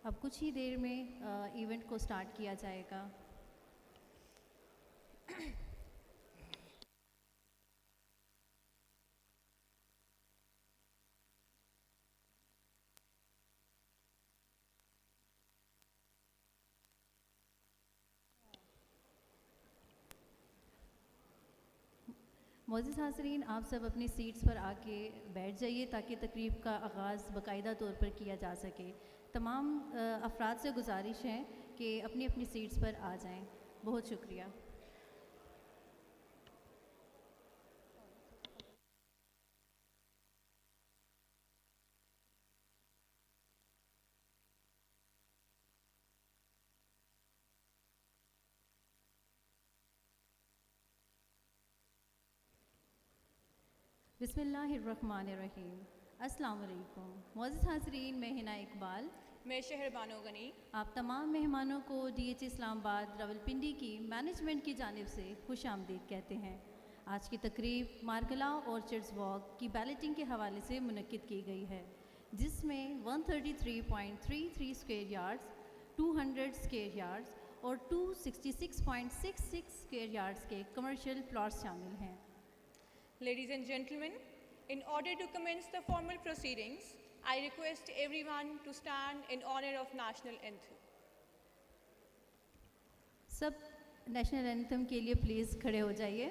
अब कुछ ही देर में इवेंट को स्टार्ट किया जाएगा। मोअज़्ज़िज़ हाज़रीन, आप सब अपनी सीट्स पर आके बैठ जाइए ताकि तकरीब का आगाज़ बाकायदा तौर पर किया जा सके। तमाम अफराद से गुजारिश है कि अपनी अपनी सीट्स पर आ जाएं। बहुत शुक्रिया। बिस्मिल्लाहिर्रहमानिर्रहीम। अस्सलाम वालेकुम। मुअज़्ज़िज़ हाज़रीन, मैं हिना इकबाल, मैं शहरबानो गनी आप तमाम मेहमानों को DH इस्लामाबाद रावलपिंडी की मैनेजमेंट की जानिब से खुश आमदीद कहते हैं। आज की तकरीब मार्गला ऑर्चर्ड्स वॉक की बैलेटिंग के हवाले से मुनक्किद की गई है, जिसमें 133.33 स्क्वायर यार्ड्स, 200 स्क्वायर यार्ड्स और 266.66 स्क्वायर यार्ड्स के कमर्शियल प्लॉट्स शामिल हैं। Ladies and gentlemen, in order to commence the formal proceedings, I request everyone to stand in honor of national anthem. सब नेशनल एंथम के लिए प्लीज़ खड़े हो जाइए।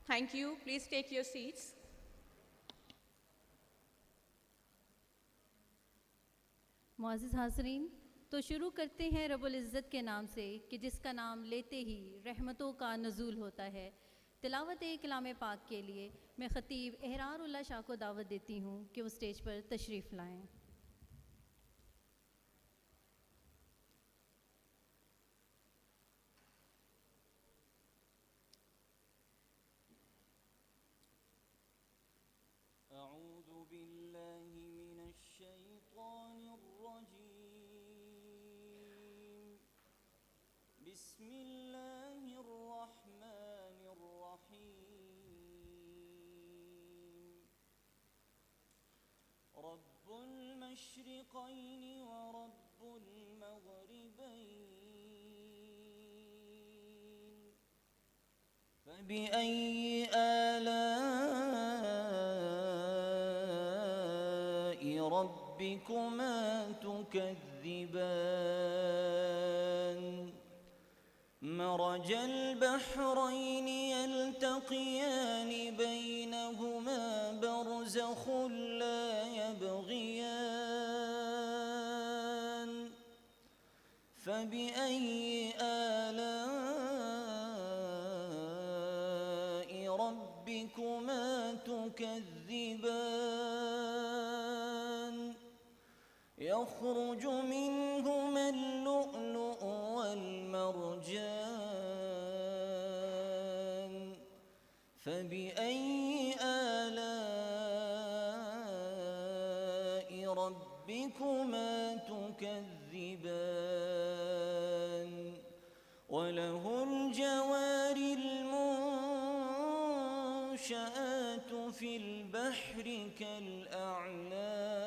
Thank you. Please take your seats. मुअज़्ज़िज़ हाज़रीन, तो शुरू करते हैं रब्बुल इज़्ज़त के नाम से कि जिसका नाम लेते ही रहमतों का नज़ूल होता है। तिलावत कलाम पाक के लिए मैं ख़तीब एहरारुल्लाह शाह को दावत देती हूँ कि वो स्टेज पर तशरीफ़ लाएँ। अऊज़ु बिल्लाहि मिनश शैतानिर रजीम। बिस्मिल्लाहिर रहमानिर रहीम। रब्बुल मशरिक़ैनि व रब्बुल मग़रिबैन फबिअय्यि आलाइ रब्बिकुमा तुकज़्ज़िबान। मरजल बहरैनि यल्तक़ियान बैनहुमा बरज़ख़ुन ला यबग़ियान फबिअय्यि आलाइ रब्बिकुमा तुकज़्ज़िबान। यख़रुजु मिनहुमा अल-लुअ्लुअु वल-मरजान फबिअय्यि आलाइ रब्बिकुमा तुकज़्ज़िबान। वलहुल जवारिल मुंशआतु फिल बहरि कल अअलाम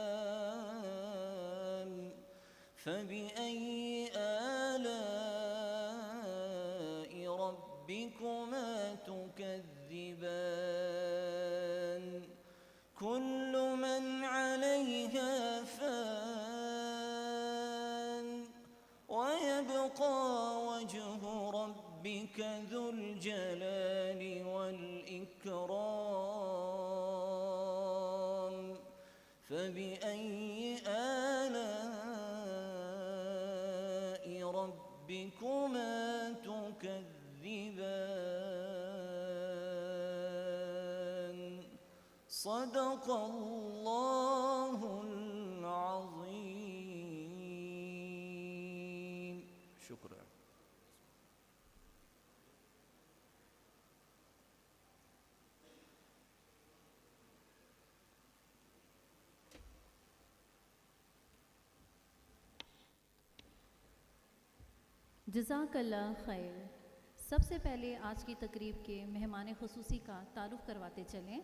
فبأي آلاء ربكما تكذبان كل من عليها فان ويبقى وجه ربك ذو الجلال والإكرام فبأي آلاء ربكما تكذبان صدق الله العظيم شكرا जज़ाकल्लाह खैर। सबसे पहले आज की तकरीब के मेहमान खुसूसी का तारुफ करवाते चलें।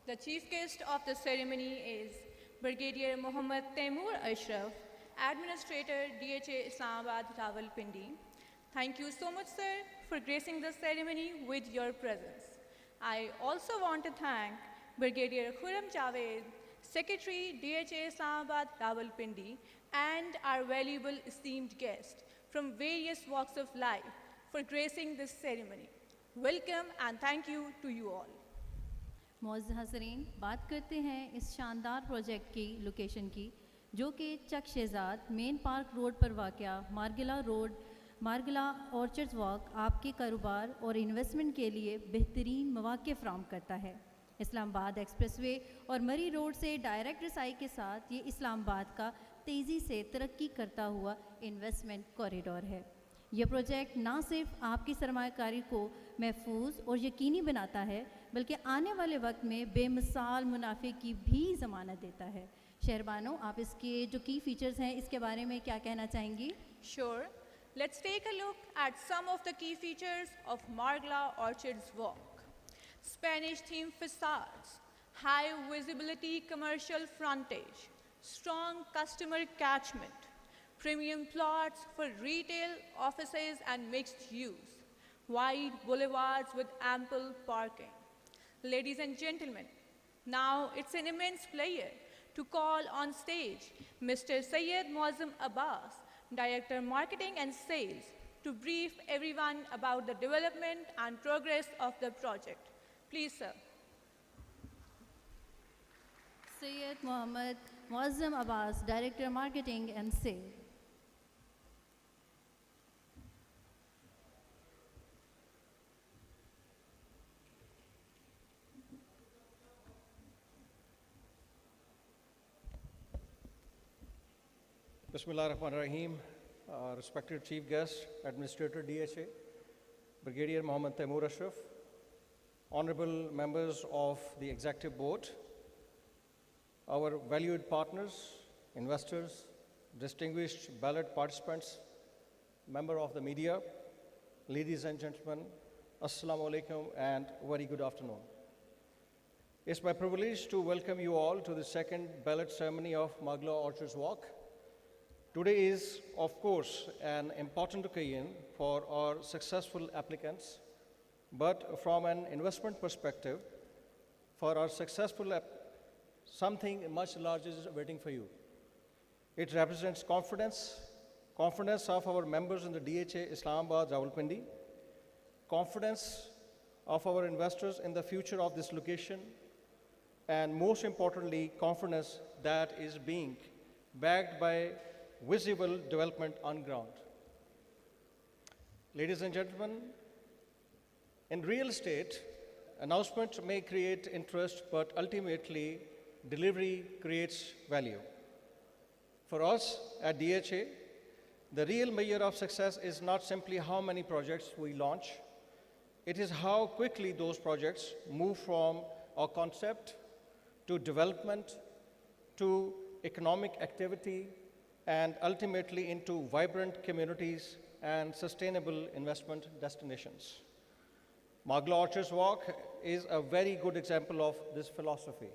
The chief guest of the ceremony is Brigadier Mohammad Taimur Ashraf, Administrator DHA Islamabad-Rawalpindi. Thank you so much, sir, for gracing the ceremony with your presence. I also want to thank Brigadier Khurram Javed, Secretary DHA Islamabad-Rawalpindi, and our valuable esteemed guest from various walks of life for gracing this ceremony. Welcome and thank you to you all. मौज़ हाज़रीन, बात करते हैं इस शानदार project की location की, जो कि चक शेजाद मेन पार्क रोड पर वाक़या मारगला ऑर्चर्ड्स वॉक आपके कारोबार और इन्वेस्टमेंट के लिए बेहतरीन मौक़े फ़राहम करता है। इस्लामाबाद एक्सप्रेसवे और मरी रोड से डायरेक्ट रसाई के साथ ये इस्लामाबाद का तेज़ी से तरक्की करता हुआ इन्वेस्टमेंट कॉरिडोर है। यह प्रोजेक्ट ना सिर्फ आपकी सरमायाकारी को महफूज और यकीनी बनाता है, बल्कि आने वाले वक्त में बेमिसाल मुनाफे की भी ज़मानत देता है। शहरबानो, आप इसके जो की फीचर्स हैं इसके बारे में क्या कहना चाहेंगी? Sure. Let's take a look at some of the key features of Margalla Orchards Walk. Spanish themed facades, high visibility commercial frontage, strong customer catchment, premium plots for retail, offices and mixed use, wide boulevards with ample parking. Ladies and gentlemen, now it's an immense pleasure to call on stage Mr. Syed Muazzam Abbas, Director Marketing and Sales, to brief everyone about the development and progress of the project. Please, sir. Syed Muhammad Muazzam Abbas, Director Marketing and Sales. Bismillahirrahmanirrahim. Respected Chief Guest, Administrator DHA, Brigadier Mohammad Taimur Ashraf, Honorable members of the Executive Board, our valued partners, investors, distinguished ballot participants, member of the media, ladies and gentlemen, Assalamu alaikum and very good afternoon. It's my privilege to welcome you all to the second ballot ceremony of Margalla Orchards Walk. Today is, of course, an important occasion for our successful applicants, but from an investment perspective, for our successful something much larger is waiting for you. It represents confidence of our members in the DHA Islamabad-Rawalpindi, confidence of our investors in the future of this location, and most importantly, confidence that is being backed by visible development on ground. Ladies and gentlemen, in real estate, announcement may create interest, but ultimately, delivery creates value. For us at DHA, the real measure of success is not simply how many projects we launch, it is how quickly those projects move from our concept to development to economic activity and ultimately into vibrant communities and sustainable investment destinations. Margalla Orchards Walk is a very good example of this philosophy.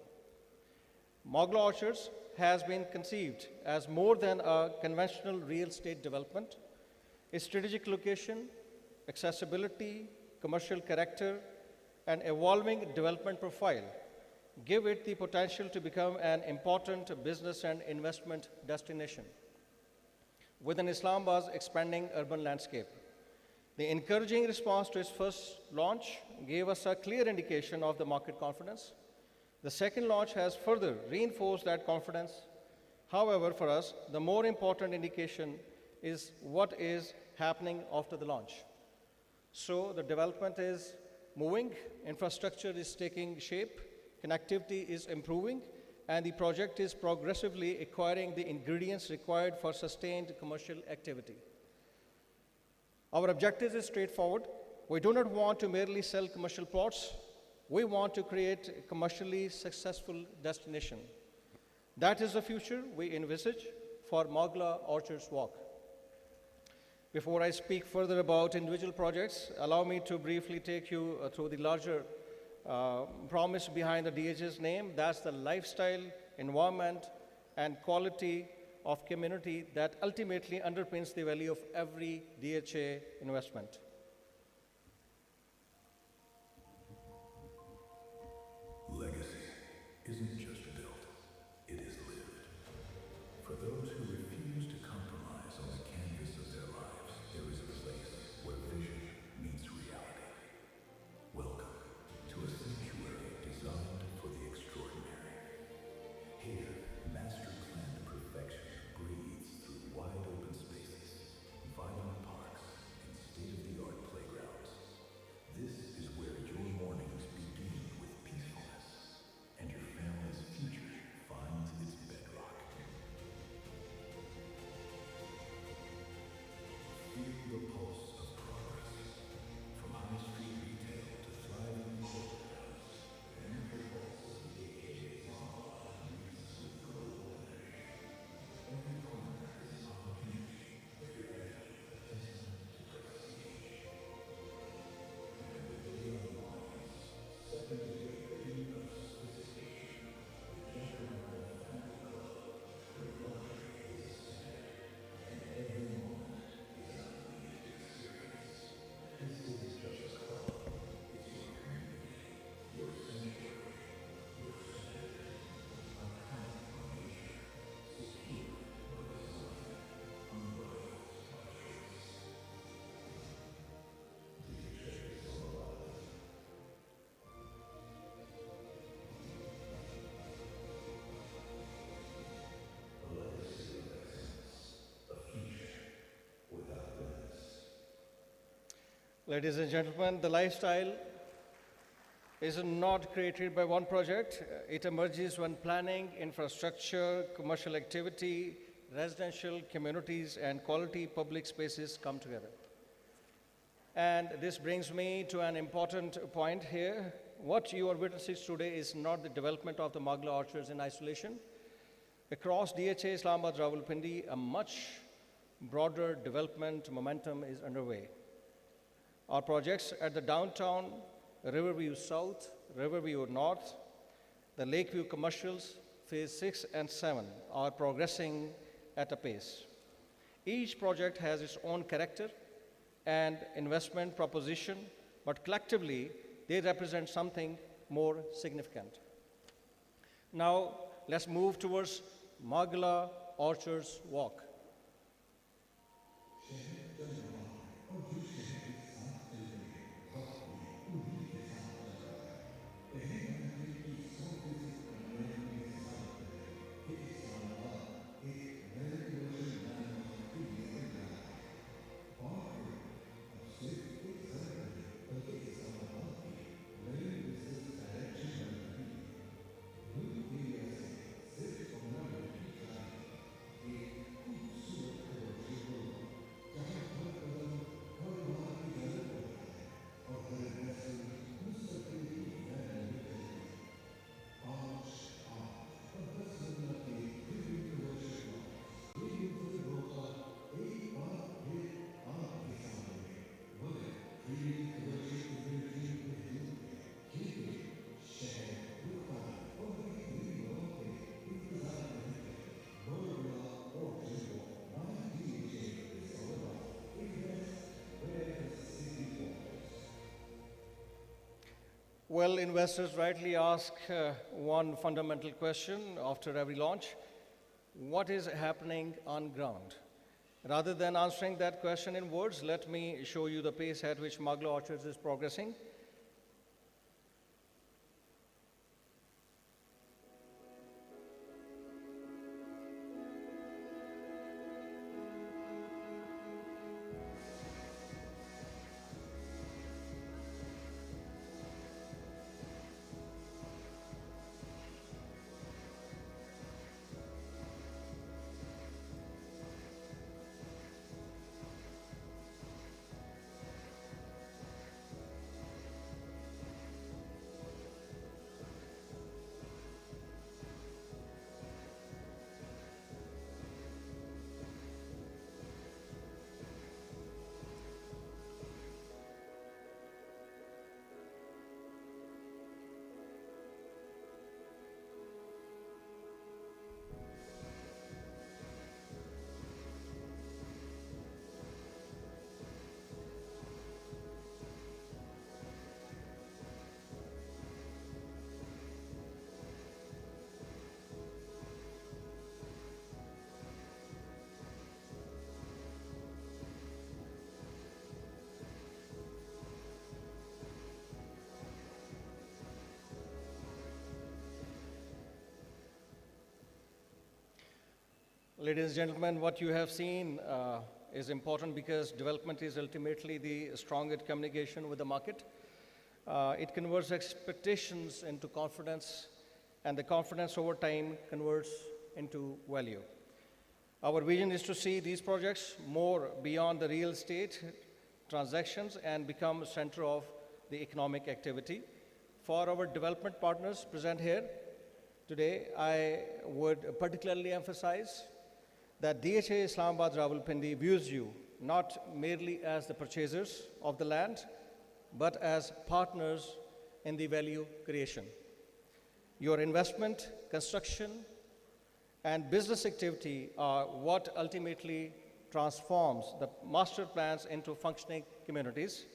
Margalla Orchards has been conceived as more than a conventional real estate development. Its strategic location, accessibility, commercial character, and evolving development profile give it the potential to become an important business and investment destination within Islamabad's expanding urban landscape. The encouraging response to its first launch gave us a clear indication of the market confidence. The second launch has further reinforced that confidence. However, for us, the more important indication is what is happening after the launch. So the development is moving, infrastructure is taking shape, connectivity is improving, and the project is progressively acquiring the ingredients required for sustained commercial activity. Our objective is straightforward. We do not want to merely sell commercial plots. We want to create a commercially successful destination. That is the future we envisage for Margalla Orchards Walk. Before I speak further about individual projects, allow me to briefly take you through the larger promise behind the DHA's name. That's the lifestyle, environment, and quality of community that ultimately underpins the value of every DHA investment. Legacy isn't just built, it is lived. For those who refuse to compromise on the canvas of their lives, there is a place where vision meets reality. Welcome to a sanctuary designed for the extraordinary. Here, master-planned perfection breathes through wide open spaces, vibrant parks, and state-of-the-art playgrounds. This is where your mornings begin with peacefulness, and your family's future finds its bedrock. Feel the pulse of progress, from high street retail to thriving neighborhoods. Every pulse of the DHA's meets with global energy. Every corner is opportunity. Every edge a testament to prestige. And the day unwinds, stepping into a dream of sophistication, the gentleman family club, where luxury is the standard, and every moment is an unlimited experience. This is just a club. It's your community, your sanctuary, your standard. Iconic by nature, secure by design, unrivaled by choice. DHA Islamabad. A legacy of excellence, a future without limits. Ladies and gentlemen, the lifestyle is not created by one project. It emerges when planning, infrastructure, commercial activity, residential communities, and quality public spaces come together. And this brings me to an important point here. What you are witnessing today is not the development of the Margalla Orchards in isolation. Across DHA Islamabad-Rawalpindi, a much broader development momentum is underway. Our projects at the downtown, Riverview South, Riverview North, the Lakeview Commercials, Phase 6 and 7 are progressing at a pace. Each project has its own character and investment proposition, but collectively, they represent something more significant. Now, let's move towards Margalla Orchards Walk. Well, investors rightly ask one fundamental question after every launch: what is happening on ground? Rather than answering that question in words, let me show you the pace at which Margalla Orchards is progressing. Ladies and gentlemen, what you have seen is important because development is ultimately the strongest communication with the market. It converts expectations into confidence, and the confidence over time converts into value. Our vision is to see these projects more beyond the real estate transactions and become a center of the economic activity. For our development partners present here today, I would particularly emphasize that DHA Islamabad-Rawalpindi views you not merely as the purchasers of the land, but as partners in the value creation. Your investment, construction, and business activity are what ultimately transforms the master plans into functioning communities.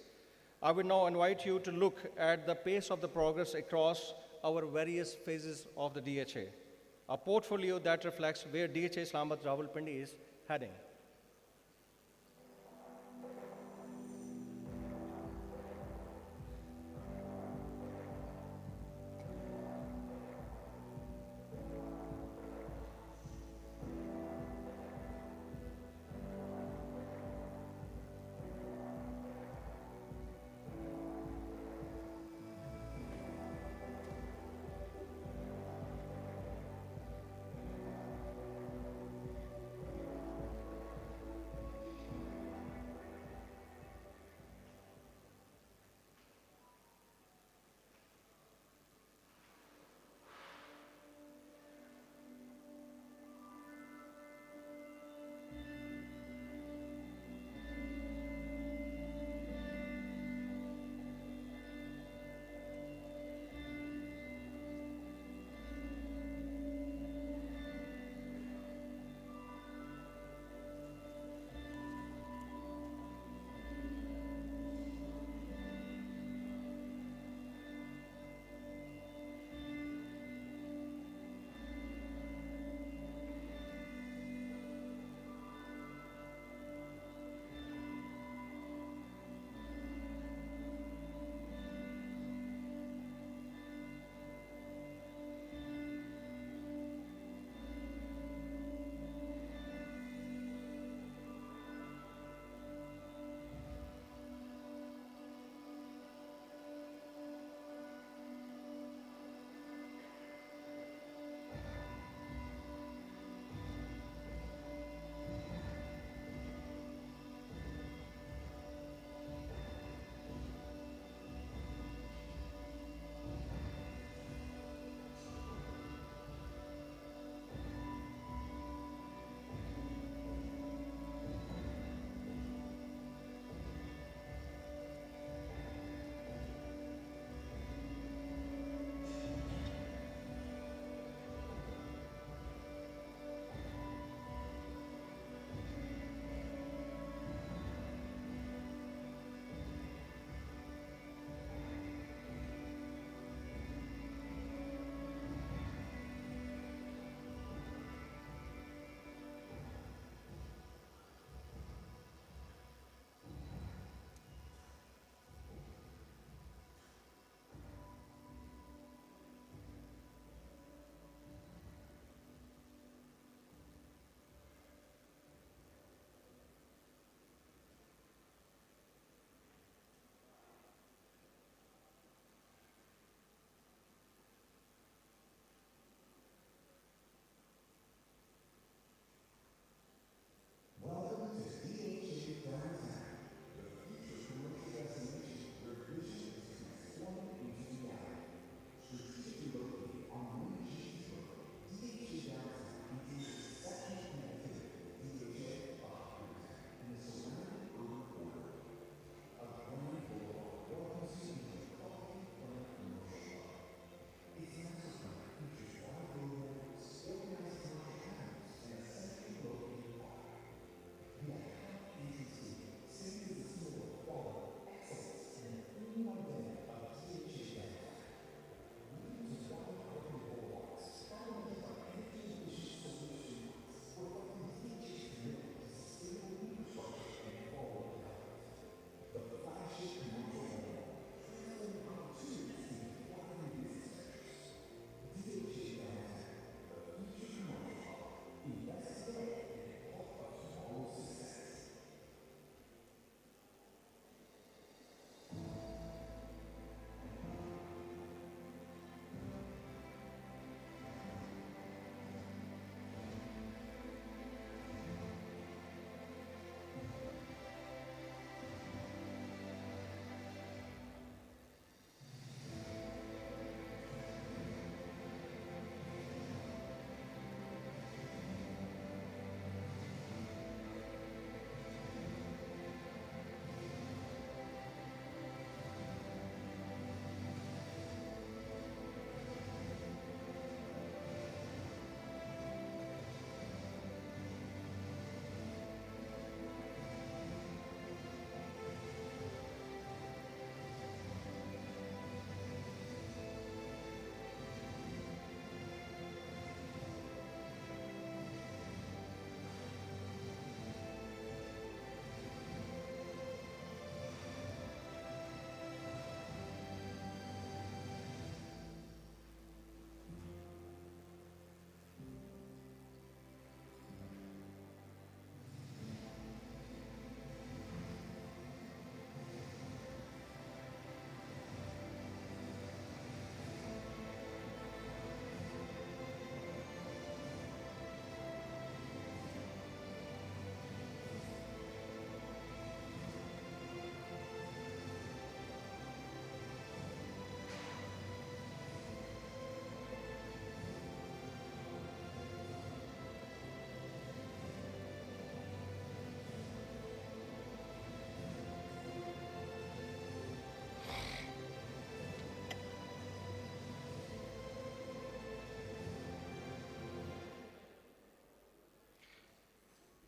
I would now invite you to look at the pace of the progress across our various phases of the DHA, a portfolio that reflects where DHA Islamabad-Rawalpindi is heading.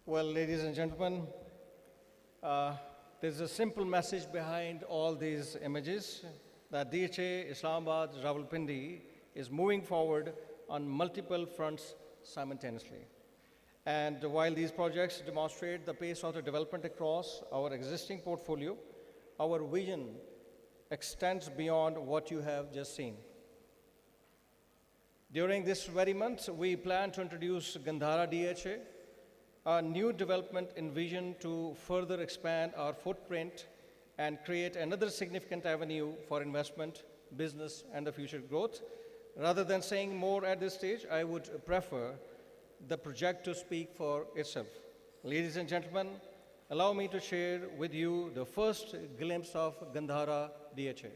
Well, ladies and gentlemen, there's a simple message behind all these images that DHA Islamabad-Rawalpindi is moving forward on multiple fronts simultaneously. And while these projects demonstrate the pace of the development across our existing portfolio, our vision extends beyond what you have just seen. During this very month, we plan to introduce Gandhara DHA, a new development envisioned to further expand our footprint and create another significant avenue for investment, business, and the future growth. Rather than saying more at this stage, I would prefer the project to speak for itself. Ladies and gentlemen, allow me to share with you the first glimpse of Gandhara DHA.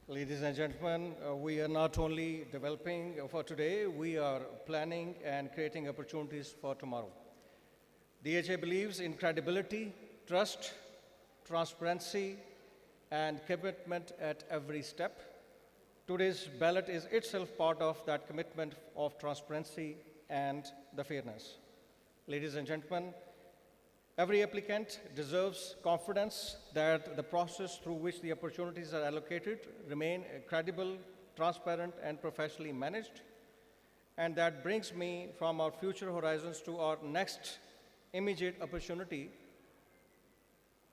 Ladies and gentlemen, we are not only developing for today, we are planning and creating opportunities for tomorrow. DHA believes in credibility, trust, transparency, and commitment at every step. Today's ballot is itself part of that commitment of transparency and the fairness. Ladies and gentlemen, every applicant deserves confidence that the process through which the opportunities are allocated remain credible, transparent, and professionally managed. And that brings me from our future horizons to our next immediate opportunity.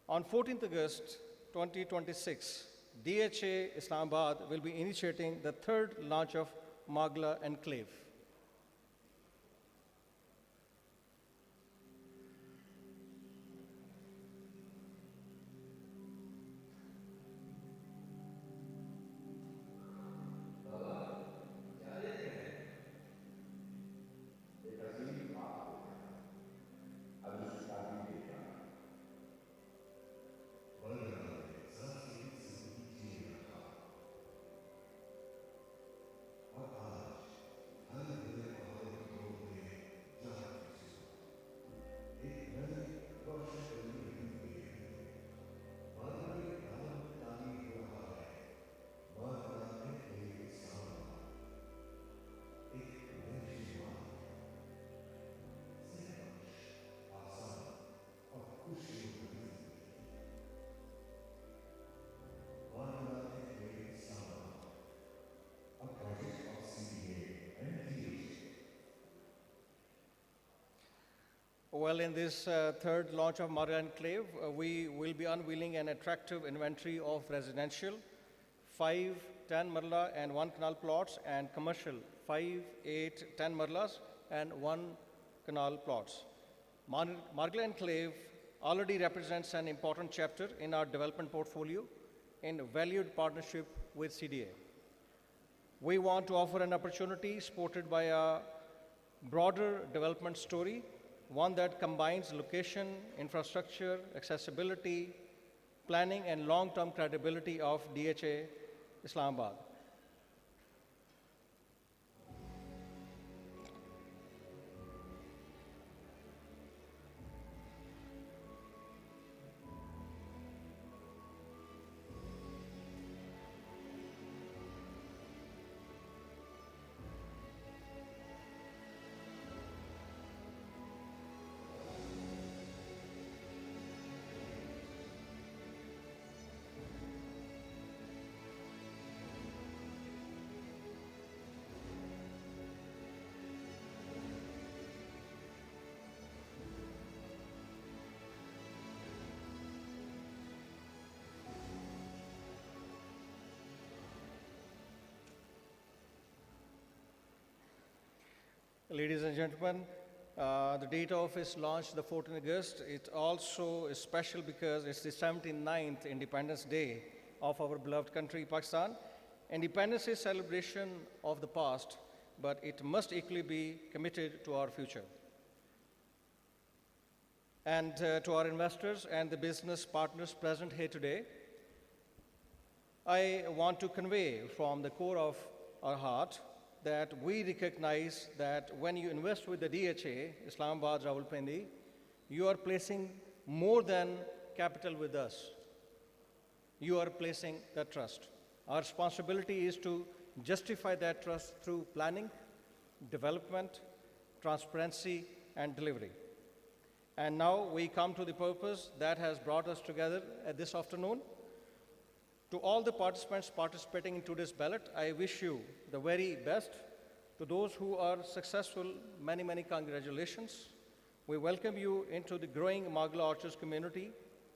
On 14th August 2026, DHA Islamabad will be initiating the third launch of Margalla Enclave. Well, in this third launch of Margalla Enclave, we will be unveiling an attractive inventory of residential, 5, 10 marla and 1 canal plots, and commercial, 5, 8, 10 marlas and 1 canal plots. Margalla Enclave already represents an important chapter in our development portfolio in valued partnership with CDA. We want to offer an opportunity supported by a broader development story, one that combines location, infrastructure, accessibility, planning, and long-term credibility of DHA Islamabad. Ladies and gentlemen, the date of its launch, the 14th August, it also is special because it's the 79th Independence Day of our beloved country, Pakistan. Independence is celebration of the past, but it must equally be committed to our future. And to our investors and the business partners present here today, I want to convey from the core of our heart that we recognize that when you invest with the DHA, Islamabad-Rawalpindi, you are placing more than capital with us. You are placing that trust. Our responsibility is to justify that trust through planning, development, transparency, and delivery. And now we come to the purpose that has brought us together this afternoon. To all the participants participating in today's ballot, I wish you the very best. To those who are successful, many, many congratulations. We welcome you into the growing Margalla Orchards community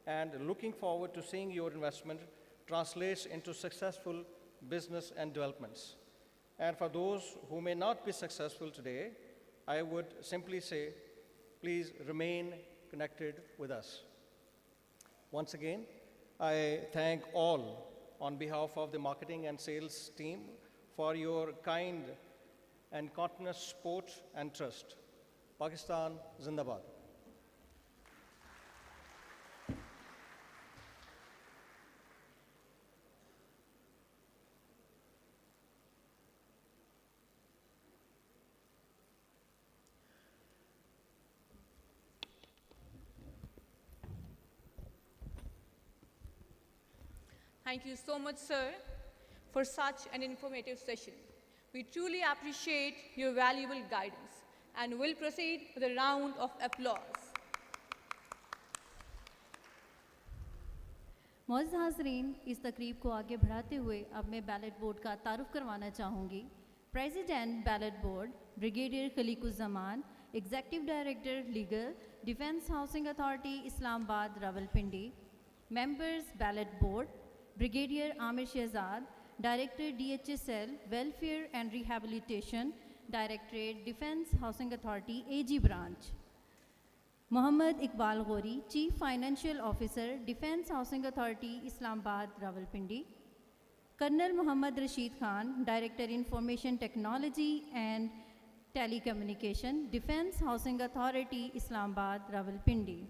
and looking forward to seeing your investment translates into successful business and developments. And for those who may not be successful today, I would simply say, please remain connected with us. Once again, I thank all on behalf of the marketing and sales team for your kind and continuous support and trust. Pakistan Zindabad. Thank you so much, sir, for such an informative session. We truly appreciate your valuable guidance and will proceed with a round of applause. मौजूद हाज़रीन, इस तकरीब को आगे बढ़ाते हुए अब मैं ballot board का तारुफ करवाना चाहूँगी। President ballot board brigadier Khaliquzzaman, executive director legal, defence housing authority Islamabad Rawalpindi. Members ballot board Brigadier Amir Shehzad, Director DHSL, Welfare and Rehabilitation, Directorate Defence Housing Authority, AG Branch. Muhammad Iqbal Ghori, Chief Financial Officer, Defence Housing Authority, Islamabad-Rawalpindi. Colonel Muhammad Rashid Khan, Director Information Technology and Telecommunication, Defence Housing Authority, Islamabad-Rawalpindi.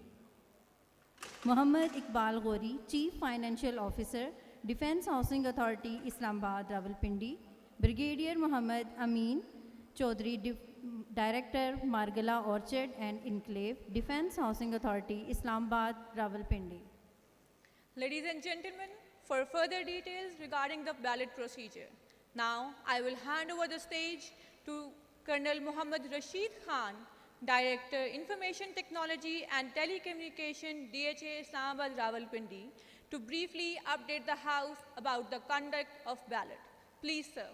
Muhammad Iqbal Ghori, Chief Financial Officer, Defence Housing Authority, Islamabad-Rawalpindi. Brigadier Muhammad Amin Chaudhry, Director, Margalla Orchard and Enclave, Defence Housing Authority, Islamabad-Rawalpindi. Ladies and gentlemen, for further details regarding the ballot procedure, now I will hand over the stage to Colonel Muhammad Rashid Khan, Director, Information Technology and Telecommunication, DHA Islamabad-Rawalpindi, to briefly update the House about the conduct of ballot. Please, sir.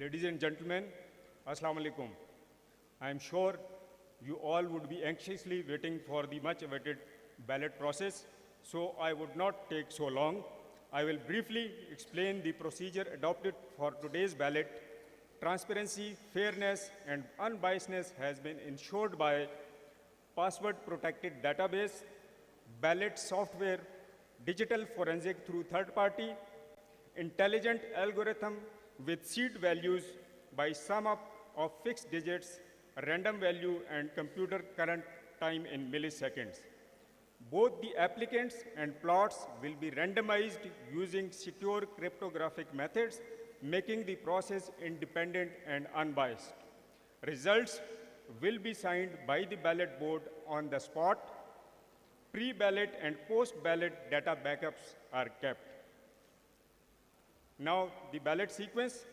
Ladies and gentlemen, Assalamu alaikum. I am sure you all would be anxiously waiting for the much awaited ballot process, so I would not take so long. I will briefly explain the procedure adopted for today's ballot. Transparency, fairness, and unbiasedness has been ensured by password-protected database, ballot software, digital forensic through third party, intelligent algorithm with seed values by sum up of fixed digits, random value, and computer current time in milliseconds. Both the applicants and plots will be randomized using secure cryptographic methods, making the process independent and unbiased. Results will be signed by the ballot board on the spot. Pre-ballot and post-ballot data backups are kept. Now, the ballot sequence.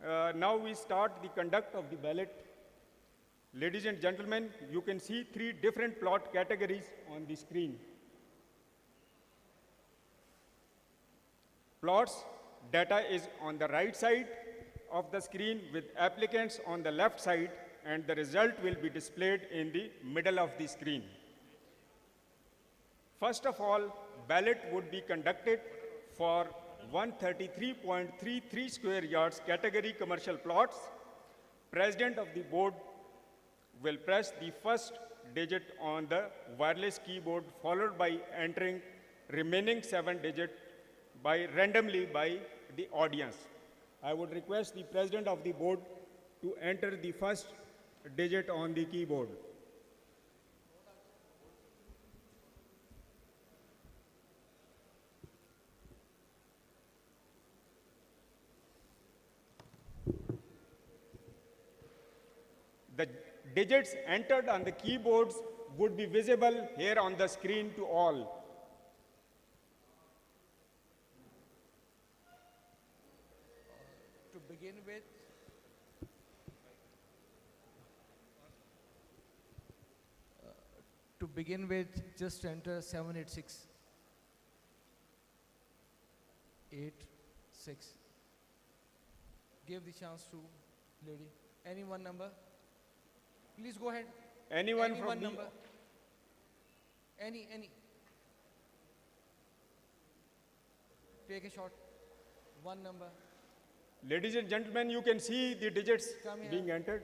Now we start the conduct of the ballot. Ladies and gentlemen, you can see 3 different plot categories on the screen. Plots, data is on the right side. of the screen with applicants on the left side, and the result will be displayed in the middle of the screen. First of all, ballot would be conducted for 133.33 square yards category commercial plots. President of the board will press the first digit on the wireless keyboard, followed by entering remaining 7 digits randomly by the audience. I would request the president of the board to enter the first digit on the keyboard. The digits entered on the keyboards would be visible here on the screen to all. To begin with, just enter 786. 86. Give the chance to lady. Any one number? Please go ahead. Anyone Any from one the number? Any. Take a shot. One number. Ladies and gentlemen, you can see the digits Come here. being entered.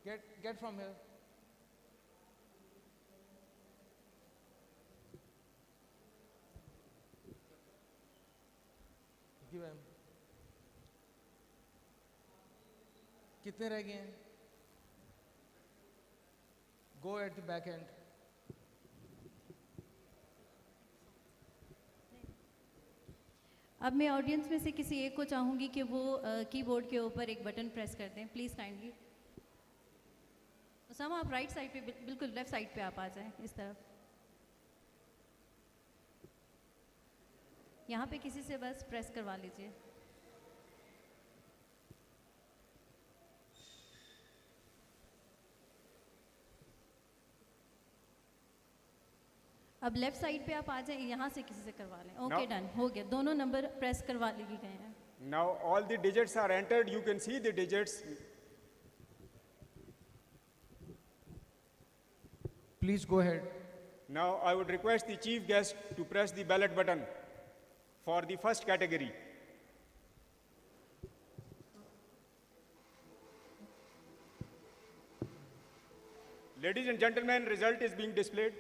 Get from here. Give him. कितने रह गए हैं? Go at the back end. अब मैं audience में से किसी एक को चाहूँगी कि वो कीबोर्ड के ऊपर एक बटन प्रेस कर दें, प्लीज़ काइंडली। उसामा, आप राइट साइड पे, बिल्कुल लेफ्ट साइड पे आप आ जाएं, इस तरफ। यहाँ पे किसी से बस प्रेस करवा लीजिए। अब लेफ्ट साइड पे आप आ जाएं, यहाँ से किसी से करवा लें। ओके, डन, हो गया, दोनों नंबर प्रेस करवा लिए गए हैं। Now all the digits are entered. You can see the digits. Please go ahead. Now I would request the chief guest to press the ballot button for the first category. Ladies and gentlemen, result is being displayed.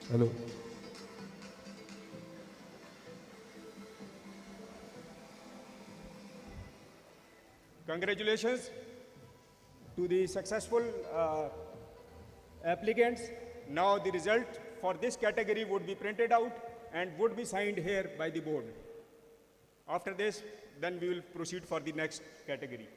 Hello. Congratulations to the successful applicants. Now the result for this category would be printed out and would be signed here by the board. After this, then we will proceed for the next category.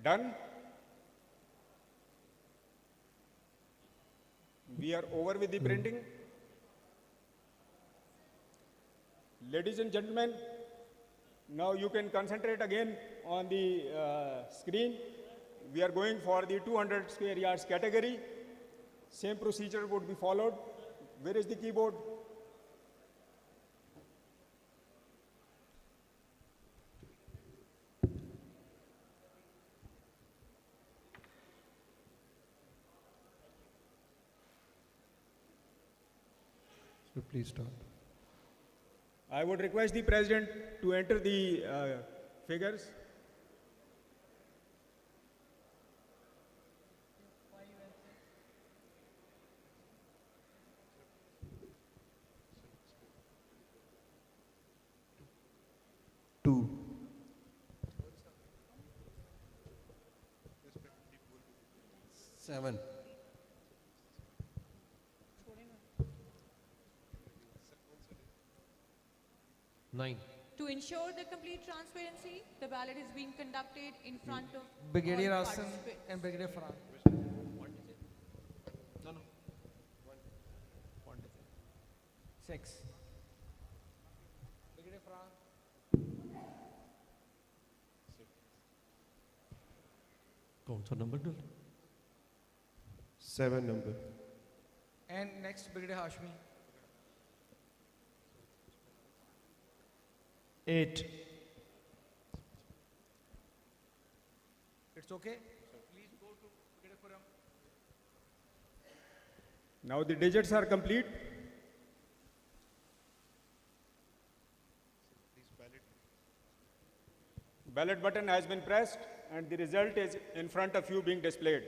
Done? We are over with the printing. Ladies and gentlemen, now you can concentrate again on the screen. We are going for the 200 square yards category. Same procedure would be followed. Where is the keyboard? So please start. I would request the president to enter the figures. Two. 7. 9. To ensure the complete transparency, the ballot is being conducted in front of Brigadier all Hassan participants. and Brigadier Farhan. No, no. 6. Brigadier Farhan. कौन सा number dull 7 number. And next, Brigadier Hashmi. 8. It's okay? Please go to Brigadier Khurram. Now the digits are complete. Ballot button has been pressed and the result is in front of you being displayed.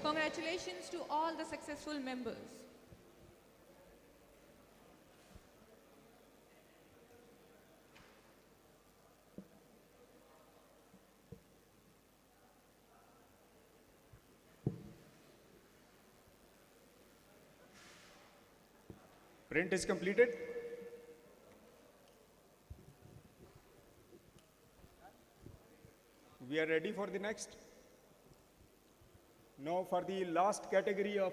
Congratulations to all the successful members. Print is completed. We are ready for the next. Now for the last category of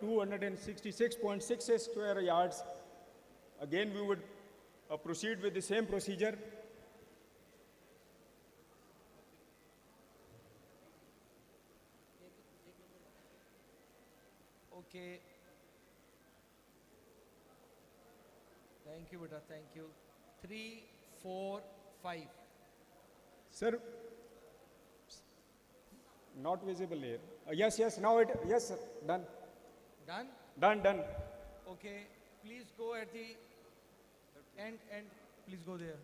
266.66 square yards, again we would proceed with the same procedure. Okay. Thank you, beta. Thank you. 3, 4, 5. Sir, not visible here. Yes, yes, now it, yes, sir, done. Done? Done, done. Okay. Please go at the end. Please go there.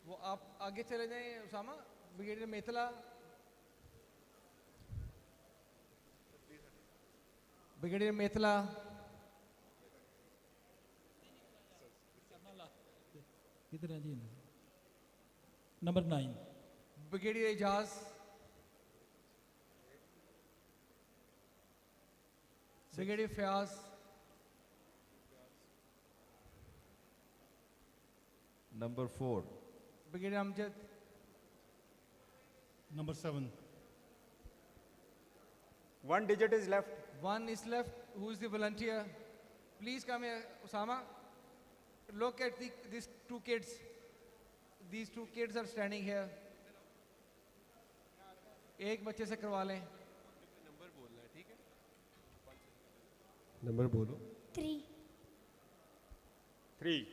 वो आप आगे चले जाएं Usama brigadier Methla brigadier Methla किधर है जी number 9 brigadier Ejaz brigadier Fayaz Number 4. Brigadier Amjad number 7 One digit is left. One is left. Who is the volunteer? Please come here, Osama. Look at these two kids. These two kids are standing here. एक बच्चे से करवा लें. Number bolo. 3. 3.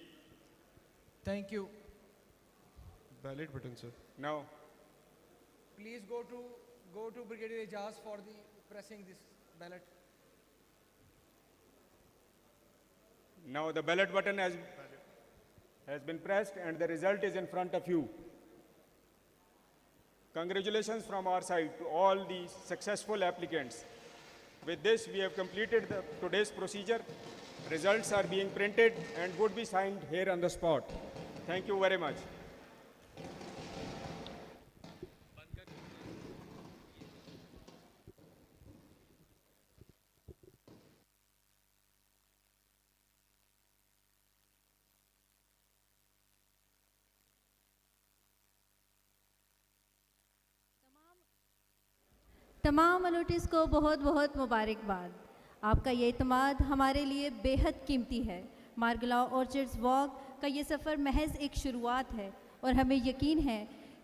Thank you. Ballot button, sir. Now, Please go to Brigadier Ejaz for the pressing this ballot. now the ballot button has been pressed and the result is in front of you. Congratulations from our side to all the successful applicants. With this, we have completed today's procedure. Results are being printed and would be signed here on the spot. Thank you very much. तमाम बलोटिस को बहुत बहुत मुबारकबाद। आपका ये इत्मीनान हमारे लिए बेहद कीमती है। मार्गला ऑर्चर्ड्स वॉक का ये सफ़र महज एक शुरुआत है और हमें यकीन है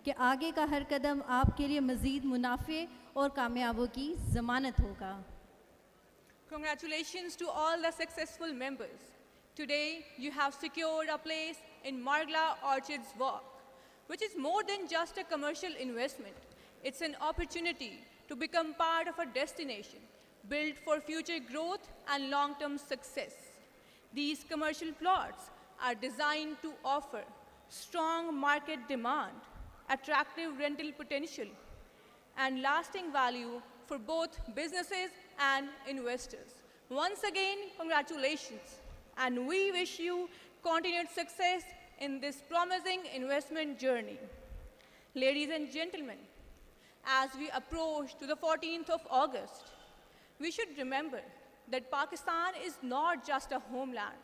कि आगे का हर कदम आपके लिए मज़ीद मुनाफ़े और कामयाबों की ज़मानत होगा। Congratulations to all the successful members. Today, you have secured a place in Margalla Orchids Walk. which is more than just a commercial investment. It's an opportunity to become part of a destination built for future growth and long-term success. These commercial plots are designed to offer strong market demand, attractive rental potential, and lasting value for both businesses and investors. Once again, congratulations, and we wish you continued success in this promising investment journey. Ladies and gentlemen, as we approach to the 14th of August, we should remember that Pakistan is not just a homeland.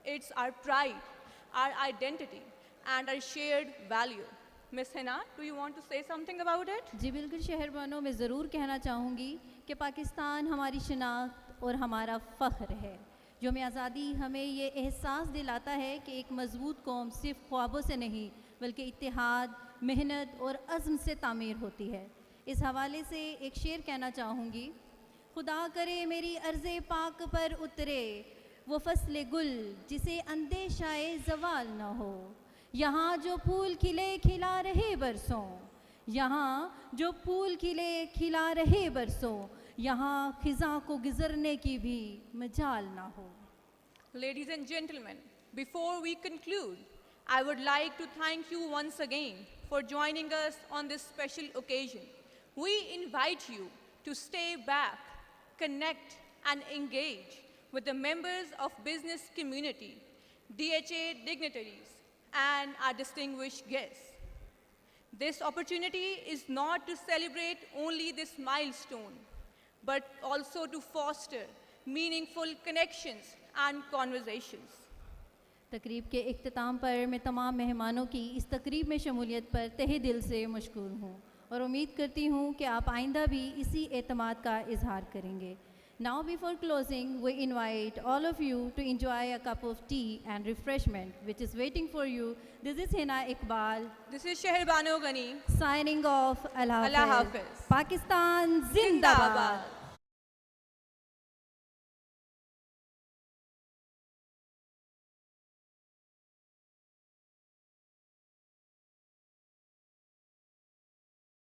It's our pride, our identity, and our shared value. Ms. Hina, do you want to say something about it? जी बिल्कुल शहरबानों, मैं ज़रूर कहना चाहूँगी कि पाकिस्तान हमारी शनाख्त और हमारा फ़ख्र है। जो हमें आज़ादी हमें ये एहसास दिलाता है कि एक मज़बूत कौम सिर्फ ख्वाबों से नहीं बल्कि इत्तेहाद, मेहनत और अज़्म से तामीर होती है। इस हवाले से एक शेर कहना चाहूँगी, खुदा करे मेरी अर्ज़े पाक पर उतरे वो फसले गुल जिसे अंदेशाए ज़वाल न हो। यहाँ जो फूल खिले खिला रहे बरसों, यहाँ जो फूल खिले खिला रहे बरसों, यहाँ खिज़ां को गुज़रने की भी मजाल ना हो। Ladies and gentlemen, before we conclude, I would like to thank you once again for joining us on this special occasion. We invite you to stay back, connect and engage with the members of business community, DHA dignitaries and our distinguished guests. This opportunity is not to celebrate only this milestone, but also to foster meaningful connections and conversations. तकरीब के इख्तिताम पर मैं तमाम मेहमानों की इस तकरीब में शमूलियत पर तहे दिल से मशकूर हूँ और उम्मीद करती हूँ कि आप आइंदा भी इसी एतमाद का इजहार करेंगे। Now before closing, we invite all of you to enjoy a cup of tea and refreshment which is waiting for you. This is Jinnah Iqbal. This is Shehrbano Ghani. Signing off. Allah Allah Hafiz. Hafiz. Pakistan Zindabad.